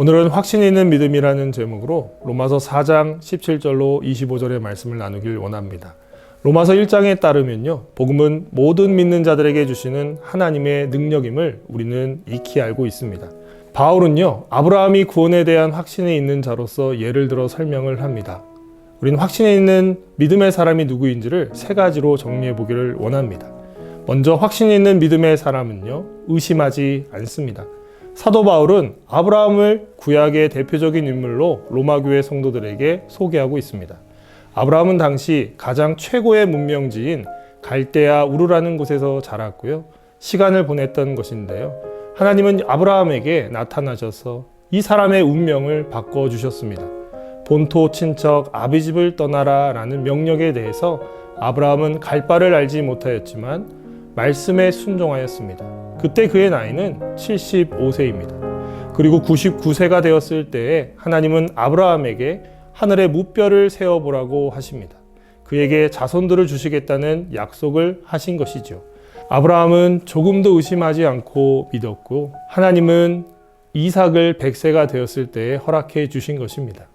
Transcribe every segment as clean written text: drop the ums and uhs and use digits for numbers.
오늘은 확신 있는 믿음이라는 제목으로 로마서 4장 17절로 25절의 말씀을 나누길 원합니다. 로마서 1장에 따르면요, 복음은 모든 믿는 자들에게 주시는 하나님의 능력임을 우리는 익히 알고 있습니다. 바울은요, 아브라함이 구원에 대한 확신이 있는 자로서 예를 들어 설명을 합니다. 우리는 확신에 있는 믿음의 사람이 누구인지를 세 가지로 정리해 보기를 원합니다. 먼저 확신 있는 믿음의 사람은요, 의심하지 않습니다. 사도 바울은 아브라함을 구약의 대표적인 인물로 로마 교회 성도들에게 소개하고 있습니다. 아브라함은 당시 가장 최고의 문명지인 갈대아 우르라는 곳에서 자랐고요, 시간을 보냈던 것인데요, 하나님은 아브라함에게 나타나셔서 이 사람의 운명을 바꿔주셨습니다. 본토 친척 아비집을 떠나라 라는 명령에 대해서 아브라함은 갈 바를 알지 못하였지만 말씀에 순종하였습니다. 그때 그의 나이는 75세입니다. 그리고 99세가 되었을 때에 하나님은 아브라함에게 하늘에 무뼈를 세워보라고 하십니다. 그에게 자손들을 주시겠다는 약속을 하신 것이죠. 아브라함은 조금도 의심하지 않고 믿었고, 하나님은 이삭을 100세가 되었을 때에 허락해 주신 것입니다.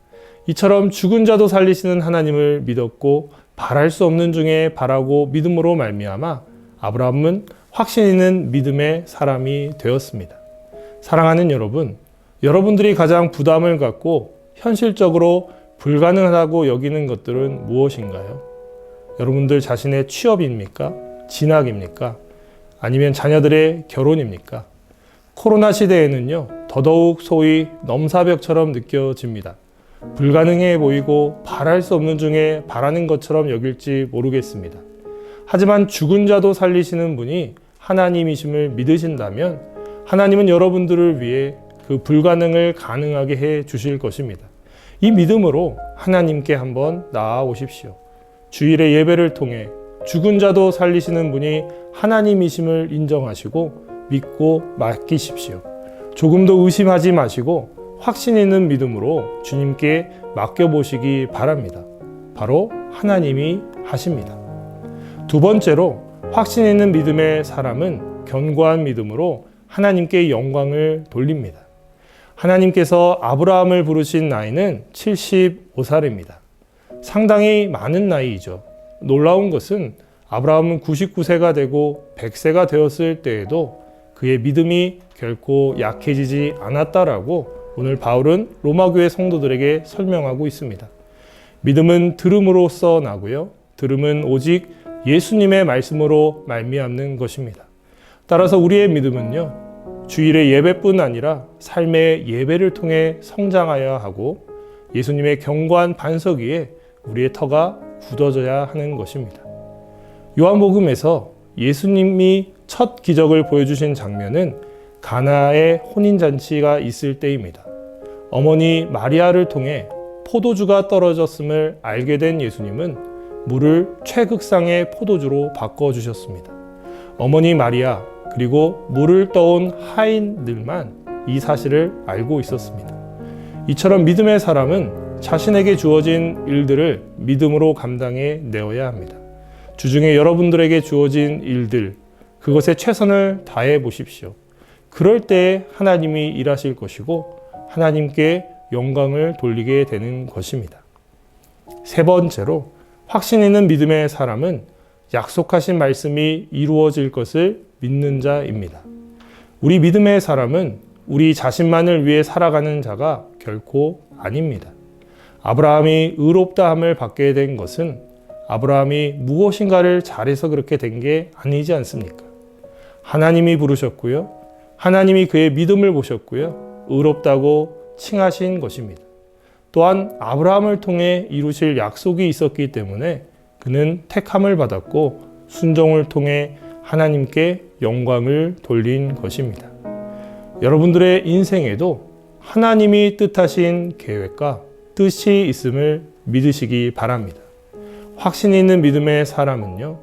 이처럼 죽은 자도 살리시는 하나님을 믿었고, 바랄 수 없는 중에 바라고 믿음으로 말미암아 아브라함은 확신 있는 믿음의 사람이 되었습니다. 사랑하는 여러분, 여러분들이 가장 부담을 갖고 현실적으로 불가능하다고 여기는 것들은 무엇인가요? 여러분들 자신의 취업입니까? 진학입니까? 아니면 자녀들의 결혼입니까? 코로나 시대에는요, 더더욱 소위 넘사벽처럼 느껴집니다. 불가능해 보이고 바랄 수 없는 중에 바라는 것처럼 여길지 모르겠습니다. 하지만 죽은 자도 살리시는 분이 하나님이심을 믿으신다면 하나님은 여러분들을 위해 그 불가능을 가능하게 해 주실 것입니다. 이 믿음으로 하나님께 한번 나아오십시오. 주일의 예배를 통해 죽은 자도 살리시는 분이 하나님이심을 인정하시고 믿고 맡기십시오. 조금도 의심하지 마시고 확신 있는 믿음으로 주님께 맡겨보시기 바랍니다. 바로 하나님이 하십니다. 두 번째로, 확신 있는 믿음의 사람은 견고한 믿음으로 하나님께 영광을 돌립니다. 하나님께서 아브라함을 부르신 나이는 75살입니다. 상당히 많은 나이이죠. 놀라운 것은 아브라함은 99세가 되고 100세가 되었을 때에도 그의 믿음이 결코 약해지지 않았다라고 오늘 바울은 로마 교회 성도들에게 설명하고 있습니다. 믿음은 들음으로써 나고요, 들음은 오직 예수님의 말씀으로 말미암는 것입니다. 따라서 우리의 믿음은요, 주일의 예배뿐 아니라 삶의 예배를 통해 성장하여야 하고 예수님의 견고한 반석 위에 우리의 터가 굳어져야 하는 것입니다. 요한복음에서 예수님이 첫 기적을 보여주신 장면은 가나의 혼인잔치가 있을 때입니다. 어머니 마리아를 통해 포도주가 떨어졌음을 알게 된 예수님은 물을 최극상의 포도주로 바꿔주셨습니다. 어머니 마리아 그리고 물을 떠온 하인들만 이 사실을 알고 있었습니다. 이처럼 믿음의 사람은 자신에게 주어진 일들을 믿음으로 감당해 내어야 합니다. 주중에 여러분들에게 주어진 일들, 그것에 최선을 다해 보십시오. 그럴 때 하나님이 일하실 것이고 하나님께 영광을 돌리게 되는 것입니다. 세 번째로, 확신 있는 믿음의 사람은 약속하신 말씀이 이루어질 것을 믿는 자입니다. 우리 믿음의 사람은 우리 자신만을 위해 살아가는 자가 결코 아닙니다. 아브라함이 의롭다함을 받게 된 것은 아브라함이 무엇인가를 잘해서 그렇게 된 게 아니지 않습니까? 하나님이 부르셨고요, 하나님이 그의 믿음을 보셨고요, 의롭다고 칭하신 것입니다. 또한 아브라함을 통해 이루실 약속이 있었기 때문에 그는 택함을 받았고 순종을 통해 하나님께 영광을 돌린 것입니다. 여러분들의 인생에도 하나님이 뜻하신 계획과 뜻이 있음을 믿으시기 바랍니다. 확신 있는 믿음의 사람은요,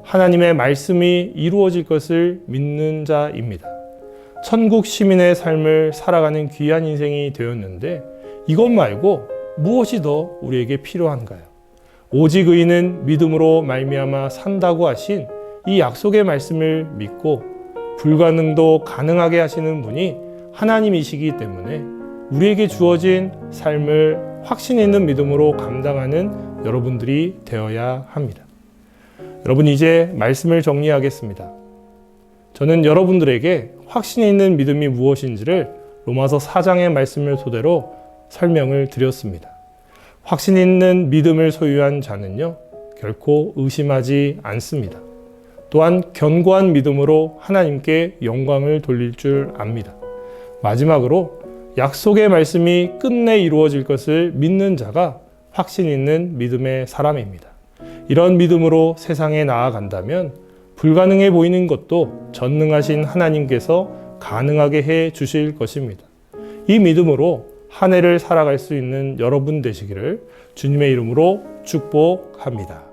하나님의 말씀이 이루어질 것을 믿는 자입니다. 천국 시민의 삶을 살아가는 귀한 인생이 되었는데 이것 말고 무엇이 더 우리에게 필요한가요? 오직 의인은 믿음으로 말미암아 산다고 하신 이 약속의 말씀을 믿고 불가능도 가능하게 하시는 분이 하나님이시기 때문에 우리에게 주어진 삶을 확신 있는 믿음으로 감당하는 여러분들이 되어야 합니다. 여러분, 이제 말씀을 정리하겠습니다. 저는 여러분들에게 확신 있는 믿음이 무엇인지를 로마서 4장의 말씀을 토대로 설명을 드렸습니다. 확신 있는 믿음을 소유한 자는요, 결코 의심하지 않습니다. 또한 견고한 믿음으로 하나님께 영광을 돌릴 줄 압니다. 마지막으로 약속의 말씀이 끝내 이루어질 것을 믿는 자가 확신 있는 믿음의 사람입니다. 이런 믿음으로 세상에 나아간다면 불가능해 보이는 것도 전능하신 하나님께서 가능하게 해 주실 것입니다. 이 믿음으로 한 해를 살아갈 수 있는 여러분 되시기를 주님의 이름으로 축복합니다.